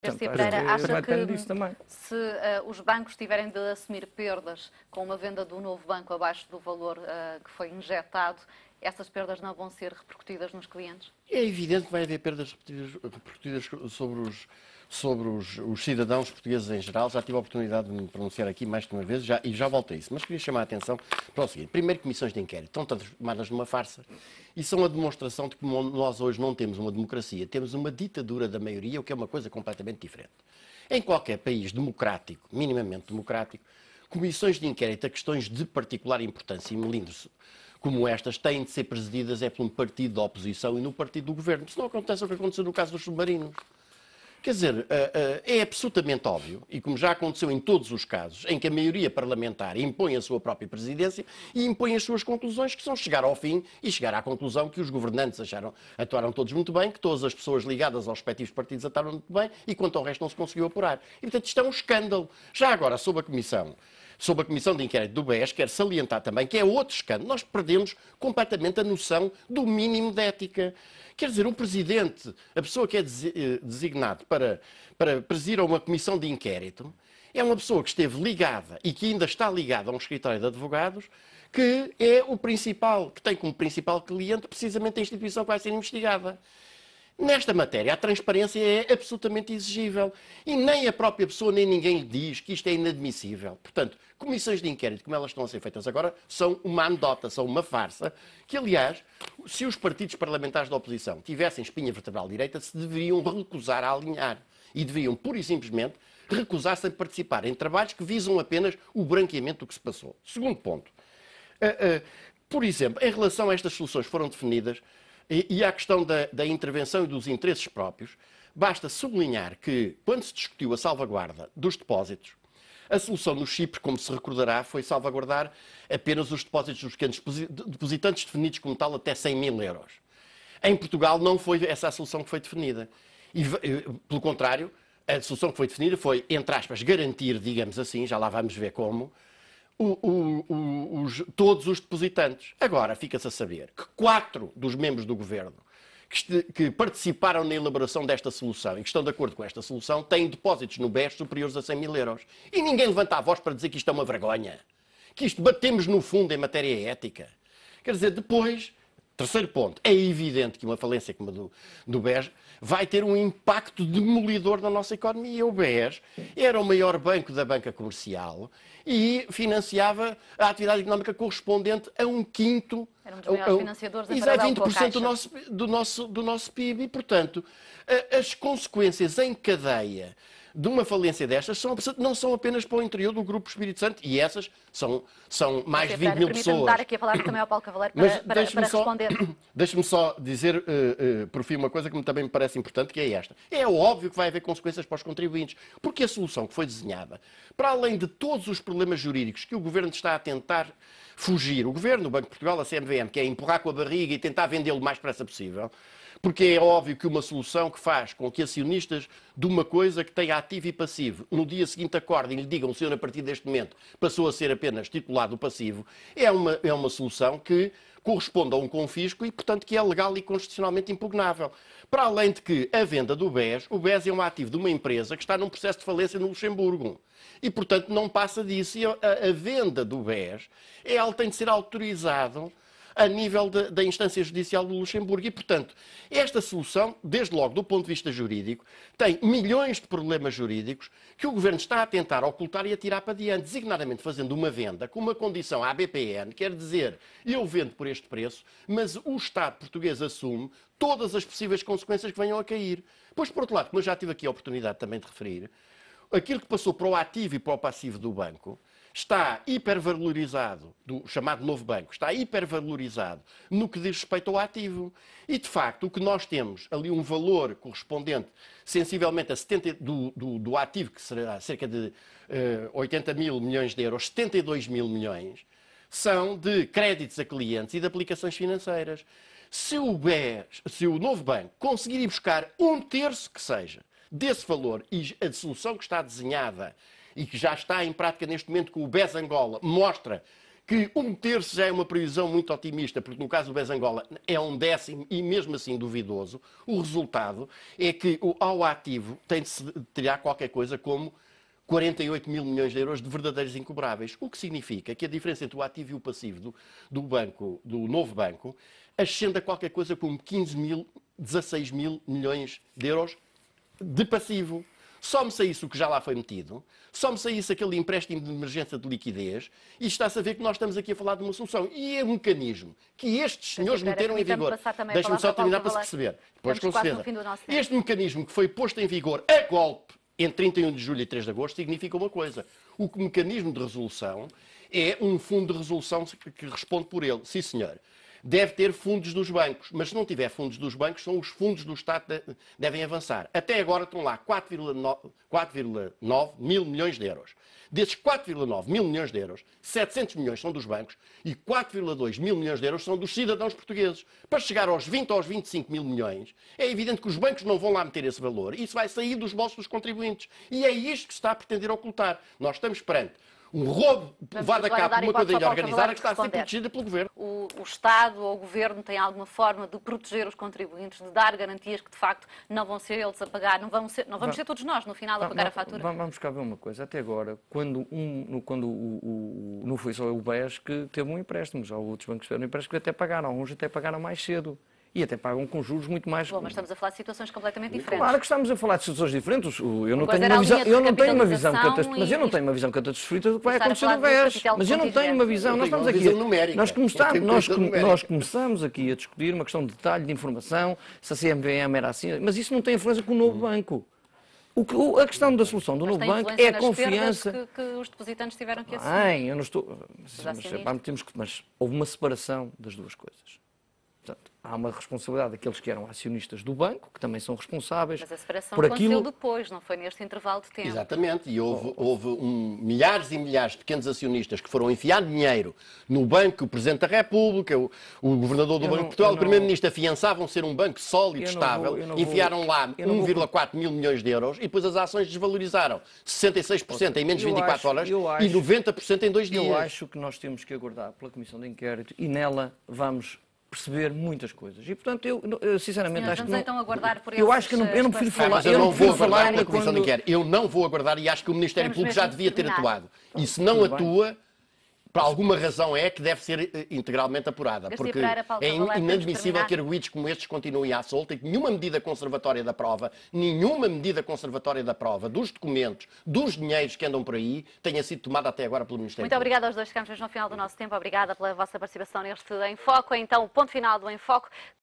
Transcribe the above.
Garcia Pereira, acha que se os bancos tiverem de assumir perdas com uma venda do novo banco abaixo do valor que foi injetado, essas perdas não vão ser repercutidas nos clientes? É evidente que vai haver perdas repercutidas sobre os cidadãos portugueses em geral. Já tive a oportunidade de me pronunciar aqui mais de uma vez e já voltei a isso. Mas queria chamar a atenção para o seguinte. Primeiro, comissões de inquérito estão transformadas numa farsa e são a demonstração de que nós hoje não temos uma democracia, temos uma ditadura da maioria, o que é uma coisa completamente diferente. Em qualquer país democrático, minimamente democrático, comissões de inquérito a questões de particular importância e melindres como estas têm de ser presididas por um partido da oposição e no partido do governo. Se não acontece o que aconteceu no caso dos submarinos. Quer dizer, é absolutamente óbvio, e como já aconteceu em todos os casos, em que a maioria parlamentar impõe a sua própria presidência e impõe as suas conclusões, que são chegar ao fim e chegar à conclusão que os governantes atuaram todos muito bem, que todas as pessoas ligadas aos respectivos partidos atuaram muito bem e quanto ao resto não se conseguiu apurar. E, portanto, isto é um escândalo. Já agora, sob a Comissão de Inquérito do BES, quero salientar também que é outro escândalo. Nós perdemos completamente a noção do mínimo de ética. Quer dizer, o Presidente, a pessoa que é designado para presidir a uma comissão de inquérito, é uma pessoa que esteve ligada e que ainda está ligada a um escritório de advogados, que é o principal, que tem como principal cliente precisamente a instituição que vai ser investigada. Nesta matéria, a transparência é absolutamente exigível e nem a própria pessoa nem ninguém lhe diz que isto é inadmissível. Portanto, comissões de inquérito, como elas estão a ser feitas agora, são uma anedota, são uma farsa, que, aliás, se os partidos parlamentares da oposição tivessem espinha vertebral direita, se deveriam recusar a alinhar e deveriam, pura e simplesmente, recusar-se a participar em trabalhos que visam apenas o branqueamento do que se passou. Segundo ponto. Por exemplo, em relação a estas soluções que foram definidas, e à questão da intervenção e dos interesses próprios, basta sublinhar que, quando se discutiu a salvaguarda dos depósitos, a solução no Chipre, como se recordará, foi salvaguardar apenas os depósitos dos pequenos depositantes definidos como tal até 100 mil euros. Em Portugal não foi essa a solução que foi definida. E, pelo contrário, a solução que foi definida foi, entre aspas, garantir, digamos assim, já lá vamos ver como, todos os depositantes. Agora, fica-se a saber que 4 dos membros do governo que participaram na elaboração desta solução e que estão de acordo com esta solução têm depósitos no BES superiores a 100 mil euros. E ninguém levanta a voz para dizer que isto é uma vergonha. Que isto batemos no fundo em matéria ética. Quer dizer, depois, terceiro ponto, é evidente que uma falência como a do BES vai ter um impacto demolidor na nossa economia. O BES era o maior banco da banca comercial e financiava a atividade económica correspondente a um quinto. Era um dos maiores financiadores em paralelo 20% do nosso PIB. E, portanto, as consequências em cadeia de uma falência destas não são apenas para o interior do Grupo Espírito Santo, e essas são mais de 20 mil pessoas. Permita-me dar aqui a palavra também ao Paulo Cavaleiro para responder. Deixe-me só dizer, por fim, uma coisa que também me parece importante, que é esta. É óbvio que vai haver consequências para os contribuintes, porque a solução que foi desenhada, para além de todos os problemas jurídicos que o Governo está a tentar fugir, o Governo, o Banco de Portugal, a CMVM, que é empurrar com a barriga e tentar vendê-lo o mais depressa possível, porque é óbvio que uma solução que faz com que acionistas de uma coisa que tem ativo e passivo, no dia seguinte acordem e lhe digam, senhor, a partir deste momento passou a ser apenas titular do passivo, é uma solução que corresponde a um confisco e, portanto, que é legal e constitucionalmente impugnável. Para além de que a venda do BES, o BES é um ativo de uma empresa que está num processo de falência no Luxemburgo. E, portanto, não passa disso. E a venda do BES tem de ser autorizado a nível da instância judicial do Luxemburgo. E, portanto, esta solução, desde logo do ponto de vista jurídico, tem milhões de problemas jurídicos que o Governo está a tentar ocultar e a tirar para diante, designadamente fazendo uma venda com uma condição à BPN, quer dizer, eu vendo por este preço, mas o Estado português assume todas as possíveis consequências que venham a cair. Pois, por outro lado, como eu já tive aqui a oportunidade também de referir, aquilo que passou para o ativo e para o passivo do banco está hipervalorizado, do chamado novo banco, está hipervalorizado no que diz respeito ao ativo. E, de facto, o que nós temos ali um valor correspondente sensivelmente a 70 do ativo, que será cerca de 80 mil milhões de euros, 72 mil milhões, são de créditos a clientes e de aplicações financeiras. Se o novo banco conseguir ir buscar um terço que seja desse valor e a solução que está desenhada e que já está em prática neste momento com o BES Angola, mostra que 1/3 já é uma previsão muito otimista, porque no caso do BES Angola é 1/10 e mesmo assim duvidoso, o resultado é que ao ativo tem de se tirar qualquer coisa como 48 mil milhões de euros de verdadeiros incobráveis. O que significa que a diferença entre o ativo e o passivo do banco, do novo banco, ascende a qualquer coisa como 16 mil milhões de euros de passivo. Some-se a isso o que já lá foi metido, some-se a isso aquele empréstimo de emergência de liquidez e está-se a ver que nós estamos aqui a falar de uma solução. E é um mecanismo que estes senhores meteram em vigor. Deixe-me só terminar para se perceber. Depois, com certeza. Este mecanismo que foi posto em vigor a golpe entre 31 de julho e 3 de agosto significa uma coisa. O mecanismo de resolução é um fundo de resolução que responde por ele. Sim, senhor. Deve ter fundos dos bancos, mas se não tiver fundos dos bancos, são os fundos do Estado que devem avançar. Até agora estão lá 4,9 mil milhões de euros. Desses 4,9 mil milhões de euros, 700 milhões são dos bancos e 4,2 mil milhões de euros são dos cidadãos portugueses. Para chegar aos 20 ou aos 25 mil milhões, é evidente que os bancos não vão lá meter esse valor e isso vai sair dos bolsos dos contribuintes. E é isto que se está a pretender ocultar. Nós estamos perante um roubo levado a cabo por uma quadrilha organizada que está a ser protegida pelo Governo. O Estado ou o Governo tem alguma forma de proteger os contribuintes, de dar garantias que, de facto, não vão ser eles a pagar, não vamos ser todos nós, no final, a pagar a fatura? Vamos cá ver uma coisa. Até agora, quando não foi só o BES que teve um empréstimo, já outros bancos tiveram um empréstimo que até pagaram, alguns até pagaram mais cedo. E até pagam com juros muito mais... Bom, mas estamos a falar de situações completamente diferentes. Claro que estamos a falar de situações diferentes. Eu não tenho uma visão, mas eu não tenho uma visão catastrófica do que vai acontecer no BES. Mas eu não tenho uma visão. Nós estamos aqui... Nós começamos aqui a discutir uma questão de detalhe, de informação, se a CMVM era assim, mas isso não tem influência com o novo banco. A questão da solução do novo banco é a confiança que os depositantes tiveram que assumir. Eu não estou... Mas houve uma separação das duas coisas. Portanto, há uma responsabilidade daqueles que eram acionistas do banco, que também são responsáveis mas a separação por aconteceu depois, não foi neste intervalo de tempo. Exatamente, e houve milhares e milhares de pequenos acionistas que foram enfiar dinheiro no banco, o Presidente da República, o Governador do Banco de Portugal, o Primeiro-Ministro afiançavam ser um banco sólido, estável, enfiaram lá 1,4 mil milhões de euros e depois as ações desvalorizaram 66% em menos de 24 horas e 90% em 2 dias. Eu acho que nós temos que aguardar pela Comissão de Inquérito e nela vamos perceber muitas coisas. E, portanto, eu sinceramente acho que não... então aguardar por eu acho que eu não prefiro falar... eu não vou aguardar pela Comissão de Inquérito. Eu não vou aguardar e acho que o Ministério Público já devia ter atuado. E se não atua, por alguma razão é que deve ser integralmente apurada. Porque é inadmissível que arguidos como estes continuem à solta e que nenhuma medida conservatória da prova, dos documentos, dos dinheiros que andam por aí, tenha sido tomada até agora pelo Ministério Público. Muito obrigada aos dois, ficamos no final do nosso tempo. Obrigada pela vossa participação neste Em Foco. Então, o ponto final do Em Foco.